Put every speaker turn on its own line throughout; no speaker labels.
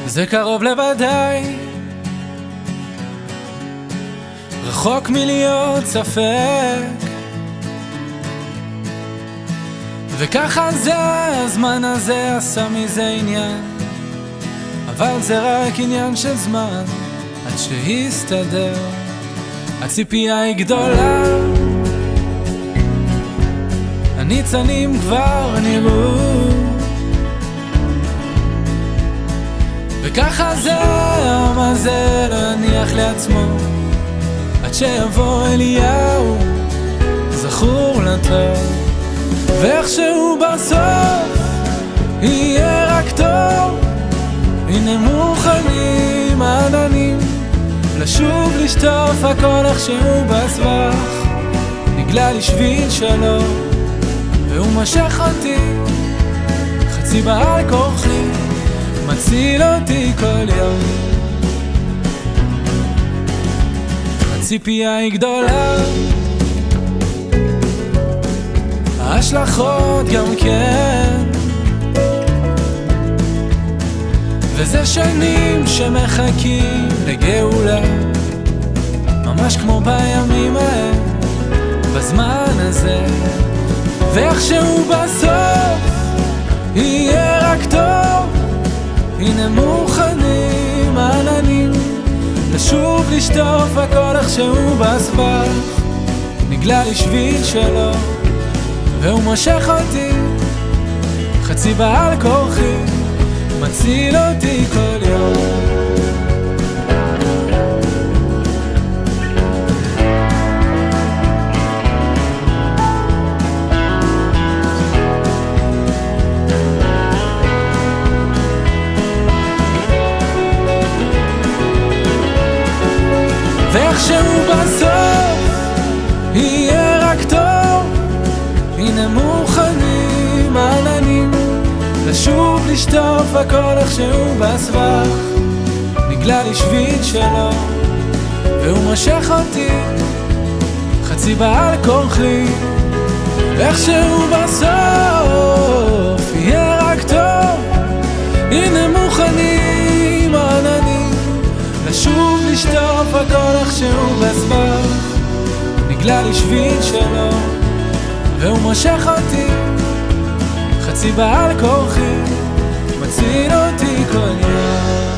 זה קרוב לוודאי, רחוק מלהיות ספק, וככה זה, הזמן הזה עשה מזה עניין, אבל זה רק עניין של זמן עד שיסתדר. הציפייה היא גדולה, הניצנים כבר נראו, וככה זה, העם הזה לא יניח לעצמו עד שיבוא אליהו זכור לטוב. ואיכשהו בסוף יהיה רק טוב, הנה מוכנים העננים לשוב לשטוף הכל איכשהו בסבך. נגלה לי שביל שלו והוא משך אותי חצי בעל כורחי, מציל אותי כל יום. הציפייה היא גדולה, ההשלכות גם כן, וזה שנים שמחכים לגאולה, ממש כמו בימים ההם, בזמן הזה. ואיכשהו בסוף יהיה רק טוב, הנה מוכנים העננים לשוב לשטוף הכל איכשהו בסבך. נגלה לי שביל שלו והוא מושך אותי חצי בעל כורחי, מציל אותי כל יום. ואיכשהו בסוף יהיה רק טוב, הנה מוכנים העננים לשוב לשטוף הכל איכשהו בסבך. נגלה לי שביל שלו והוא מושך אותי חצי בעל כורחי, איכשהו בסוף יהיה רק טוב, הנה מוכנים העננים לשוב לשטוף הכל איכשהו בסבך. נגלה לי שביל שלו והוא מושך אותי חצי בעל כורחי, מציל אותי כל יום.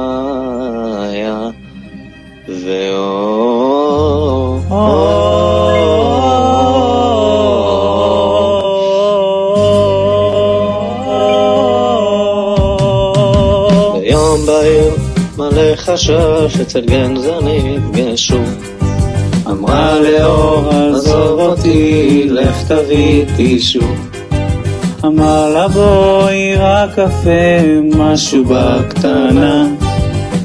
מאיה ואור ביום בהיר מלא חשש אצל גנזר נפגשו, אמרה לאור עזוב אותי לך תביא טישו, אמר לה בואי רק קפה משהו בקטנה,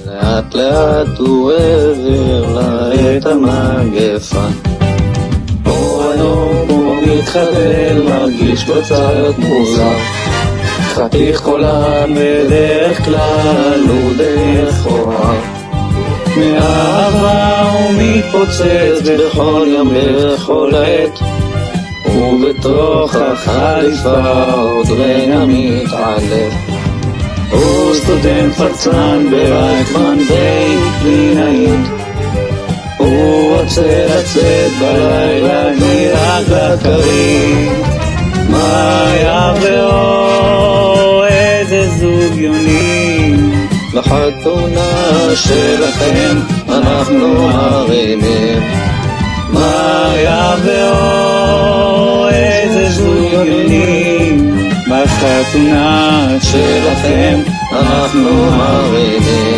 לאט לאט הוא העביר לה את המגפה. אור היום הוא מתחדל מרגיש בו קצת מוזר, חתיך קולה בדרך כלל הוא די מכוער, מאהבה הוא מתפוצץ בכל יום בכל עת, ובתוך החליפה עוד רגע מתעלף. הוא סטודנט פרצן ברייכמן בית קלינאית, הוא רוצה לצאת בלילה נראה לכרית. מאיה ואור איזה זוג יונים, לחתונה שלכם אנחנו מרימים. מאיה ואור איזה זוג יונים, בחתונה שלכם אנחנו מרימים.